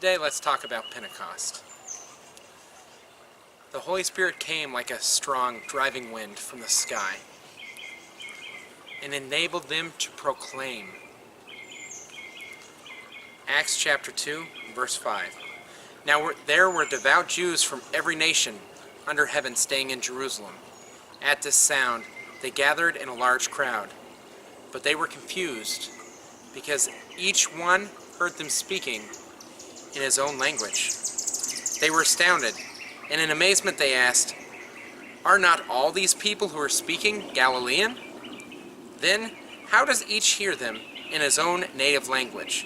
Today, let's talk about Pentecost. The Holy Spirit came like a strong, driving wind from the sky and enabled them to proclaim. Acts chapter 2, verse 5. Now there were devout Jews from every nation under heaven staying in Jerusalem. At this sound, they gathered in a large crowd, but they were confused because each one heard them speaking in his own language. They were astounded, and in amazement they asked, "Are not all these people who are speaking Galilean? Then how does each hear them in his own native language?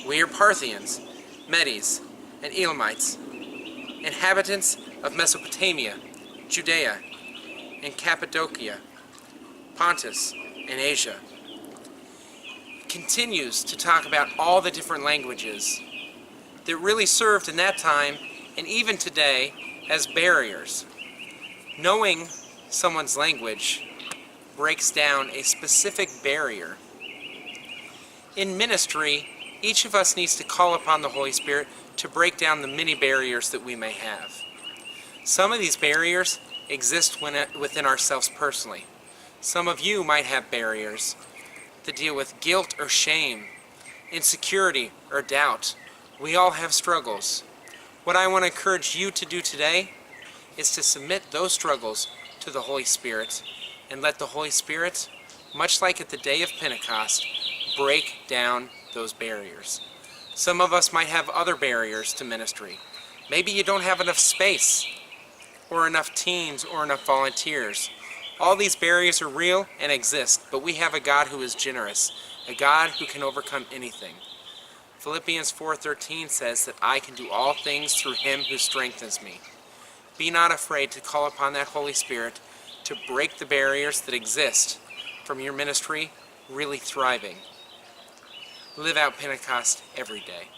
We are Parthians, Medes, and Elamites, inhabitants of Mesopotamia, Judea, and Cappadocia, Pontus, and Asia." It continues to talk about all the different languages that really served in that time and even today as barriers. Knowing someone's language breaks down a specific barrier. In ministry, each of us needs to call upon the Holy Spirit to break down the many barriers that we may have. Some of these barriers exist within ourselves personally. Some of you might have barriers that deal with guilt or shame, insecurity or doubt. We all have struggles. What I want to encourage you to do today is to submit those struggles to the Holy Spirit and let the Holy Spirit, much like at the day of Pentecost, break down those barriers. Some of us might have other barriers to ministry. Maybe you don't have enough space or enough teams or enough volunteers. All these barriers are real and exist, but we have a God who is generous, a God who can overcome anything. Philippians 4:13 says that I can do all things through him who strengthens me. Be not afraid to call upon that Holy Spirit to break the barriers that exist from your ministry really thriving. Live out Pentecost every day.